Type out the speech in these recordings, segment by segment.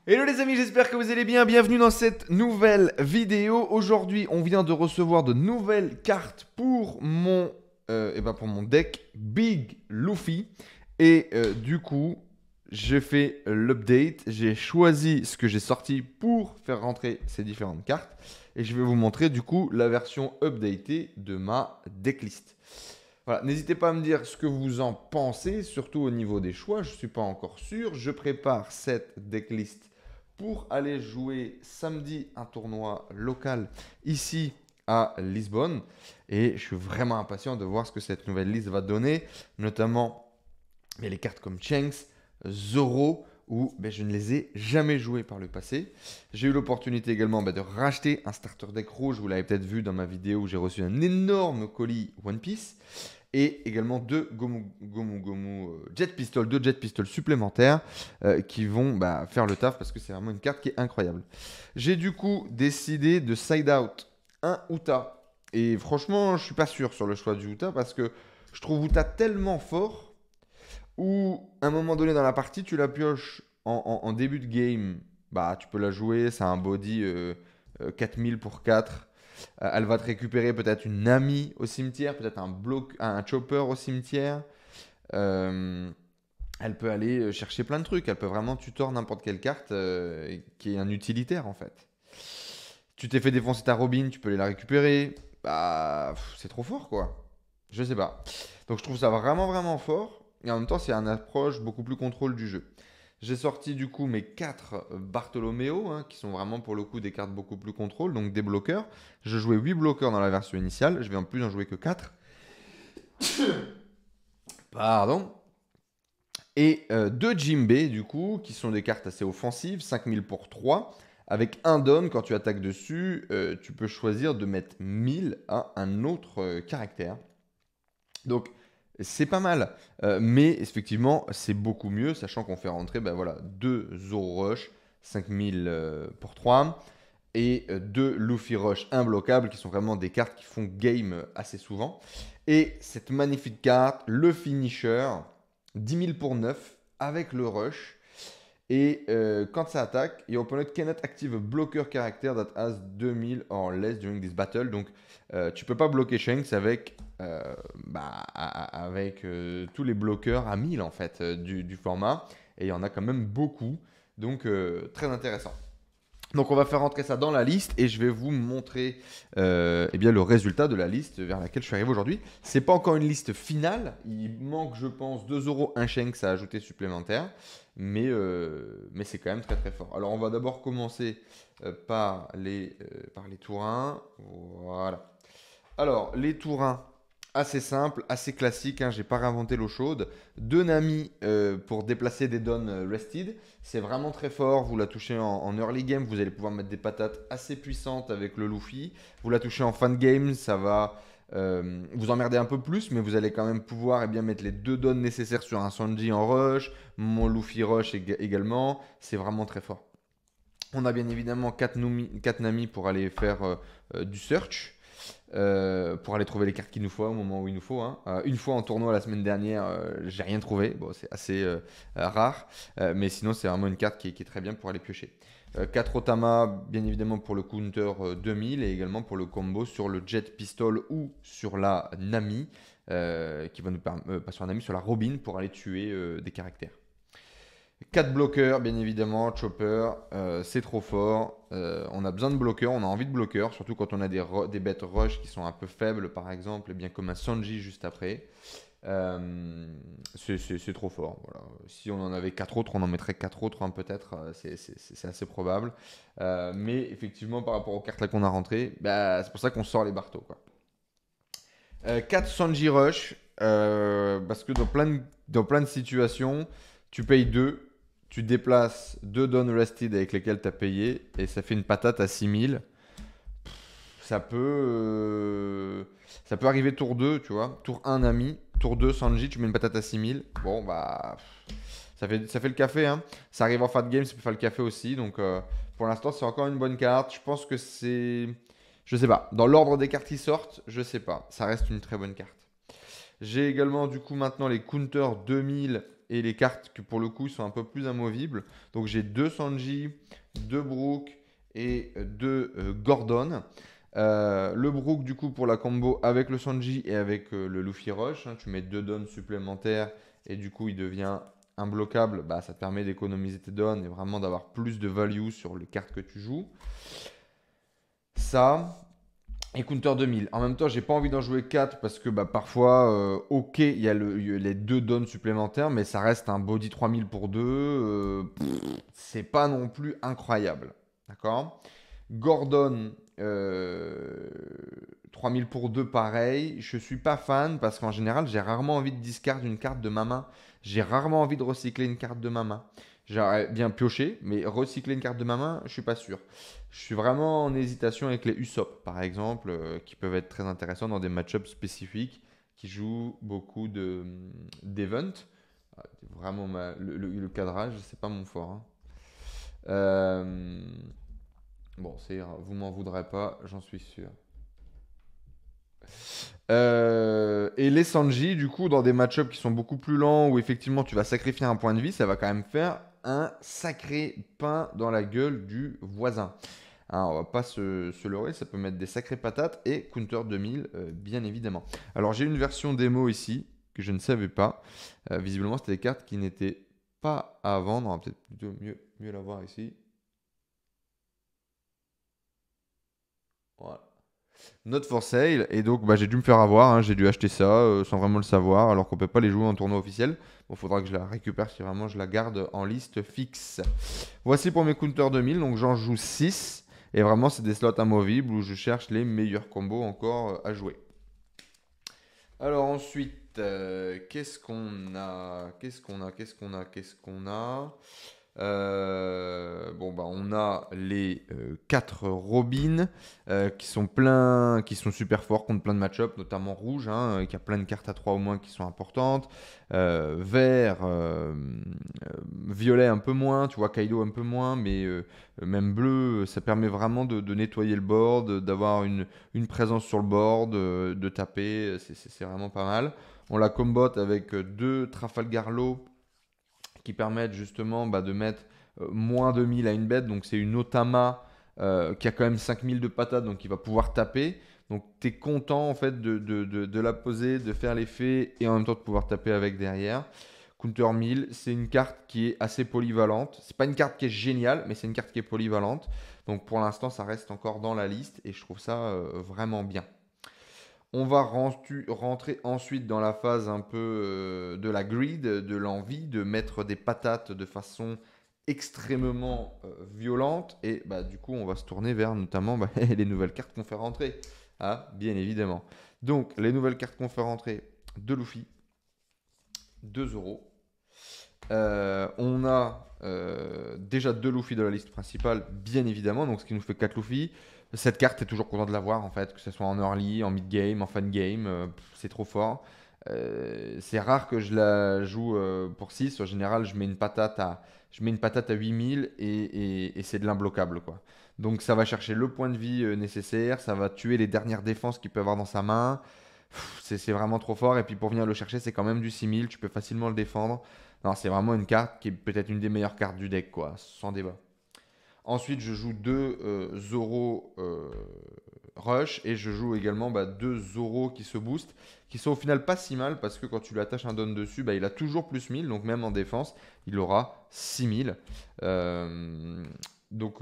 Hello les amis, j'espère que vous allez bien. Bienvenue dans cette nouvelle vidéo. Aujourd'hui, on vient de recevoir de nouvelles cartes pour pour mon deck Big Luffy. Et du coup, j'ai fait l'update. J'ai choisi ce que j'ai sorti pour faire rentrer ces différentes cartes. Et je vais vous montrer du coup la version updatée de ma decklist. Voilà, n'hésitez pas à me dire ce que vous en pensez, surtout au niveau des choix. Je ne suis pas encore sûr. Je prépare cette decklist pour aller jouer samedi un tournoi local ici à Lisbonne. Et je suis vraiment impatient de voir ce que cette nouvelle liste va donner, notamment les cartes comme Shanks, Zoro, où je ne les ai jamais jouées par le passé. J'ai eu l'opportunité également de racheter un starter deck rouge, vous l'avez peut-être vu dans ma vidéo où j'ai reçu un énorme colis One Piece. Et également deux Jet Pistol, deux Jet Pistol supplémentaires qui vont faire le taf parce que c'est vraiment une carte qui est incroyable. J'ai du coup décidé de side out un Uta. Et franchement, je suis pas sûr sur le choix du Uta parce que je trouve Uta tellement fort où à un moment donné dans la partie, tu la pioches en début de game. Bah, tu peux la jouer, ça a un body 4000 pour 4. Elle va te récupérer peut-être une amie au cimetière, peut-être un chopper au cimetière. Euh, Elle peut aller chercher plein de trucs. Elle peut vraiment tutor n'importe quelle carte qui est un utilitaire en fait. Tu t'es fait défoncer ta Robin, tu peux aller la récupérer. Bah, c'est trop fort quoi. Je sais pas. Donc je trouve ça vraiment vraiment fort. Et en même temps, c'est un approche beaucoup plus contrôle du jeu. J'ai sorti du coup mes 4 Bartholoméo, qui sont vraiment pour le coup des cartes beaucoup plus contrôle, donc des bloqueurs. Je jouais 8 bloqueurs dans la version initiale, je vais en plus en jouer que 4. Pardon. Et 2 Jimbe du coup, qui sont des cartes assez offensives, 5000 pour 3. Avec un don, quand tu attaques dessus, tu peux choisir de mettre 1000 à un autre caractère. Donc c'est pas mal, mais effectivement c'est beaucoup mieux, sachant qu'on fait rentrer 2 Zoro Rush, 5000 pour 3, et 2 Luffy Rush imbloquables, qui sont vraiment des cartes qui font game assez souvent. Et cette magnifique carte, le Finisher, 10 000 pour 9, avec le Rush. Et quand ça attaque, your opponent cannot active a blocker character that has 2000 or less during this battle. Donc tu peux pas bloquer Shanks avec, tous les bloqueurs à 1000 en fait du format. Et il y en a quand même beaucoup. Donc très intéressant. Donc on va faire rentrer ça dans la liste et je vais vous montrer le résultat de la liste vers laquelle je suis arrivé aujourd'hui. C'est pas encore une liste finale, il manque je pense 2 euros, un Shanks à ajouter supplémentaire, mais c'est quand même très très fort. Alors on va d'abord commencer par les tourins. Voilà. Alors les tourins, assez simple, assez classique, j'ai pas réinventé l'eau chaude. 2 Nami pour déplacer des dons rested. C'est vraiment très fort. Vous la touchez en early game, vous allez pouvoir mettre des patates assez puissantes avec le Luffy. Vous la touchez en fan game, ça va vous emmerder un peu plus, mais vous allez quand même pouvoir mettre les 2 dons nécessaires sur un Sanji en rush, mon Luffy rush également. C'est vraiment très fort. On a bien évidemment 4 Nami pour aller faire du search. Pour aller trouver les cartes qu'il nous faut au moment où il nous faut. Une fois en tournoi la semaine dernière, j'ai rien trouvé. Bon, c'est assez rare, mais sinon c'est vraiment une carte qui est très bien pour aller piocher. 4 Otama, bien évidemment pour le counter 2000 et également pour le combo sur le Jet Pistol ou sur la Nami, qui va nous permettre, pas sur la Nami, sur la Robin pour aller tuer des caractères. 4 bloqueurs, bien évidemment, Chopper, c'est trop fort. On a besoin de bloqueurs, on a envie de bloqueurs, surtout quand on a des bêtes rush qui sont un peu faibles, par exemple, et bien comme un Sanji juste après. C'est trop fort. Voilà. Si on en avait 4 autres, on en mettrait 4 autres, peut-être, c'est assez probable. Mais effectivement, par rapport aux cartes là qu'on a rentrées, c'est pour ça qu'on sort les barteaux, quoi. 4 Sanji Rush, parce que dans plein de situations, tu payes 2, tu déplaces 2 Don Rested avec lesquels tu as payé, et ça fait une patate à 6000. Ça peut arriver tour 2, tu vois. Tour 1, Nami. Tour 2, Sanji, tu mets une patate à 6000. Bon, ça fait le café. Ça arrive en fin de game, ça peut faire le café aussi. Donc, pour l'instant, c'est encore une bonne carte. Je pense que c'est. Je sais pas. Dans l'ordre des cartes qui sortent, je sais pas. Ça reste une très bonne carte. J'ai également, du coup, maintenant les counters 2000 et les cartes que pour le coup sont un peu plus amovibles. Donc j'ai 2 Sanji, 2 Brook et 2 Gordon. Le Brook du coup pour la combo avec le Sanji et avec le Luffy Rush, hein, tu mets 2 dons supplémentaires et du coup il devient imbloquable, bah, ça te permet d'économiser tes dons et vraiment d'avoir plus de value sur les cartes que tu joues. Ça, et Counter 2000. En même temps, j'ai pas envie d'en jouer 4 parce que bah, parfois, ok, il y a les 2 dons supplémentaires, mais ça reste un body 3000 pour 2. C'est pas non plus incroyable. D'accord. Gordon, 3000 pour 2, pareil. Je suis pas fan parce qu'en général, j'ai rarement envie de discard une carte de ma main. J'ai rarement envie de recycler une carte de ma main. J'aurais bien pioché, mais recycler une carte de ma main, je suis pas sûr. Je suis vraiment en hésitation avec les Usopp, par exemple, qui peuvent être très intéressants dans des match-ups spécifiques, qui jouent beaucoup d'event. Vraiment, le cadrage, c'est pas mon fort, hein. Euh, Bon, c'est vous m'en voudrez pas, j'en suis sûr. Et les Sanji, du coup, dans des match-ups qui sont beaucoup plus lents, où effectivement tu vas sacrifier un point de vie, ça va quand même faire un sacré pain dans la gueule du voisin. Hein, on va pas se leurrer, ça peut mettre des sacrées patates et Counter 2000, bien évidemment. Alors j'ai une version démo ici que je ne savais pas. Visiblement, c'était des cartes qui n'étaient pas à vendre. On va peut-être plutôt mieux la voir ici. Voilà. Not for sale, et donc bah, j'ai dû me faire avoir, hein, j'ai dû acheter ça sans vraiment le savoir, alors qu'on peut pas les jouer en tournoi officiel. Bon, faudra que je la récupère si vraiment je la garde en liste fixe. Voici pour mes Counter 2000, donc j'en joue 6, et vraiment c'est des slots amovibles où je cherche les meilleurs combos encore à jouer. Alors ensuite, qu'est-ce qu'on a? Bon, bah, on a les 4 Robins qui sont super forts contre plein de match-up, notamment rouge, hein, qui a plein de cartes à 3 au moins qui sont importantes. Vert, violet un peu moins, tu vois, Kaido un peu moins, mais même bleu, ça permet vraiment de nettoyer le board, d'avoir une présence sur le board, de taper, c'est vraiment pas mal. On la combote avec 2 Trafalgar Law qui permettent justement bah, de mettre moins de 1000 à une bête. Donc c'est une Otama qui a quand même 5000 de patates, donc il va pouvoir taper. Donc tu es content en fait de la poser, de faire l'effet et en même temps de pouvoir taper avec derrière. Counter 1000, c'est une carte qui est assez polyvalente. C'est pas une carte qui est géniale, mais c'est une carte qui est polyvalente. Donc pour l'instant, ça reste encore dans la liste et je trouve ça vraiment bien. On va rentrer ensuite dans la phase un peu de la greed, de l'envie de mettre des patates de façon extrêmement violente. Et bah, du coup, on va se tourner vers notamment bah, les nouvelles cartes qu'on fait rentrer. Ah, bien évidemment. Donc, les nouvelles cartes qu'on fait rentrer de Luffy, 2 euros. On a déjà 2 Luffy de la liste principale, bien évidemment, donc ce qui nous fait 4 Luffy. Cette carte, est toujours content de l'avoir en fait, que ce soit en early, en mid game, en fan game, c'est trop fort. C'est rare que je la joue pour 6. En général, je mets une patate à 8000 et c'est de l'imbloquable, quoi. Donc ça va chercher le point de vie nécessaire, ça va tuer les dernières défenses qu'il peut avoir dans sa main. C'est vraiment trop fort. Et puis pour venir le chercher, c'est quand même du 6000, tu peux facilement le défendre. Non, c'est vraiment une carte qui est peut-être une des meilleures cartes du deck, quoi, sans débat. Ensuite, je joue 2 Zoro Rush et je joue également 2 Zoro qui se boostent, qui sont au final pas si mal parce que quand tu lui attaches un don dessus, bah, il a toujours plus 1000, donc même en défense, il aura 6000. Donc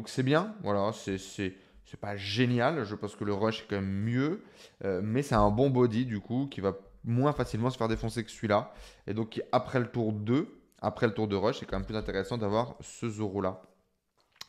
c'est bien, voilà, c'est pas génial, je pense que le Rush est quand même mieux, mais c'est un bon body du coup qui va moins facilement se faire défoncer que celui-là. Et donc après le tour 2, après le tour de Rush, c'est quand même plus intéressant d'avoir ce Zoro là.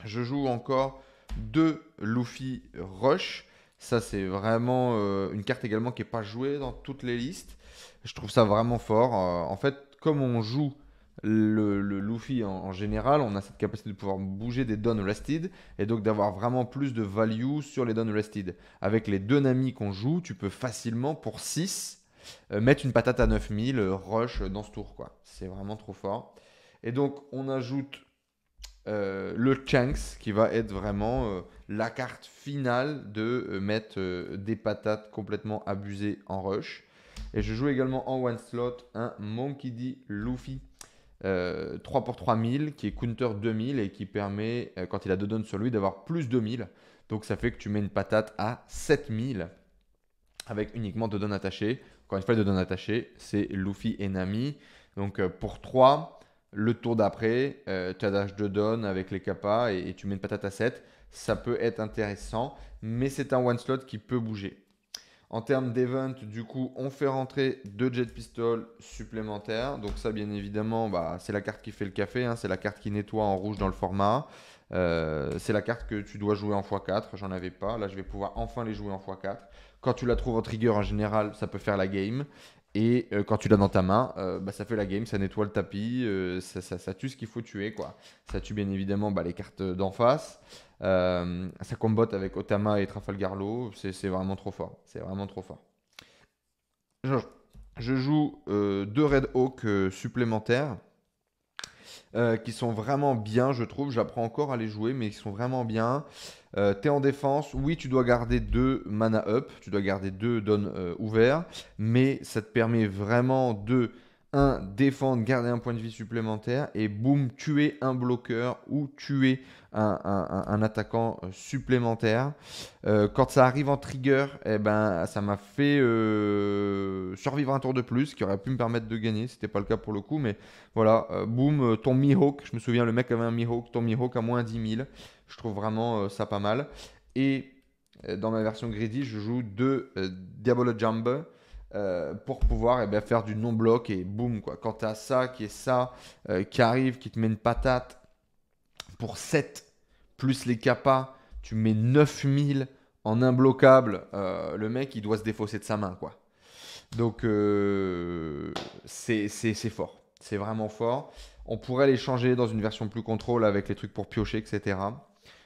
Je joue encore 2 Luffy Rush. Ça, c'est vraiment une carte également qui n'est pas jouée dans toutes les listes. Je trouve ça vraiment fort. En fait, comme on joue le Luffy en général, on a cette capacité de pouvoir bouger des Done Rested et donc d'avoir vraiment plus de value sur les Done Rested. Avec les 2 Nami qu'on joue, tu peux facilement pour 6 mettre une patate à 9000 rush dans ce tour, quoi. C'est vraiment trop fort. Et donc, on ajoute le Shanks qui va être vraiment la carte finale de mettre des patates complètement abusées en rush. Et je joue également en one slot un Monkey D. Luffy 3 pour 3000 qui est counter 2000 et qui permet, quand il a 2 dons sur lui, d'avoir plus 2000. Donc ça fait que tu mets une patate à 7000 avec uniquement 2 dons attachés. Encore une fois, les 2 dons attachés, c'est Luffy et Nami. Donc pour 3, le tour d'après, tu attaches 2 dons avec les kappas et tu mets une patate à 7. Ça peut être intéressant, mais c'est un one slot qui peut bouger. En termes d'event, du coup, on fait rentrer 2 jet pistoles supplémentaires. Donc ça, bien évidemment, bah, c'est la carte qui fait le café. Hein, c'est la carte qui nettoie en rouge dans le format. C'est la carte que tu dois jouer en x4. J'en avais pas. Là, je vais pouvoir enfin les jouer en x4. Quand tu la trouves en trigger, en général, ça peut faire la game. Et quand tu l'as dans ta main, bah, ça fait la game, ça nettoie le tapis, ça tue ce qu'il faut tuer, quoi. Ça tue bien évidemment bah, les cartes d'en face. Ça combotte avec Otama et Trafalgar Law. C'est vraiment trop fort. C'est vraiment trop fort. Je, je joue 2 Red Hawk supplémentaires qui sont vraiment bien, je trouve. J'apprends encore à les jouer, mais ils sont vraiment bien. Tu es en défense. Oui, tu dois garder 2 mana up. Tu dois garder 2 dons ouverts. Mais ça te permet vraiment de défendre, garder un point de vie supplémentaire et boum, tuer un bloqueur ou tuer un attaquant supplémentaire. Quand ça arrive en trigger, eh ben, ça m'a fait survivre un tour de plus, qui aurait pu me permettre de gagner. C'était pas le cas pour le coup, mais voilà, boum, ton Mihawk. Je me souviens, le mec avait un Mihawk, ton Mihawk à moins 10 000. Je trouve vraiment ça pas mal. Et dans ma version greedy, je joue 2 Diabolo Jump pour pouvoir faire du non-bloc et boum quoi. Quand tu as ça qui est ça qui arrive, qui te met une patate pour 7 plus les kappas, tu mets 9000 en imbloquable, le mec il doit se défausser de sa main quoi. Donc c'est fort, c'est vraiment fort. On pourrait les changer dans une version plus contrôle avec les trucs pour piocher, etc.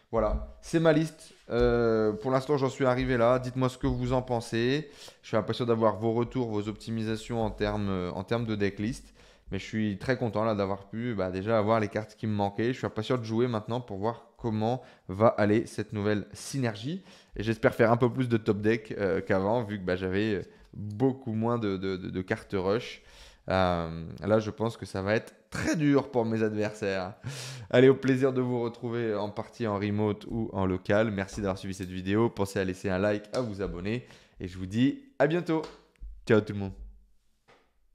Voilà, c'est ma liste. Pour l'instant, j'en suis arrivé là. Dites-moi ce que vous en pensez. Je suis impatient d'avoir vos retours, vos optimisations en termes de decklist. Mais je suis très content là d'avoir pu déjà avoir les cartes qui me manquaient. Je suis impatient de jouer maintenant pour voir comment va aller cette nouvelle synergie. Et j'espère faire un peu plus de top deck qu'avant, vu que j'avais beaucoup moins de cartes rush. Là, je pense que ça va être très dur pour mes adversaires. Allez, au plaisir de vous retrouver en partie en remote ou en local. Merci d'avoir suivi cette vidéo. Pensez à laisser un like, à vous abonner. Et je vous dis à bientôt. Ciao tout le monde.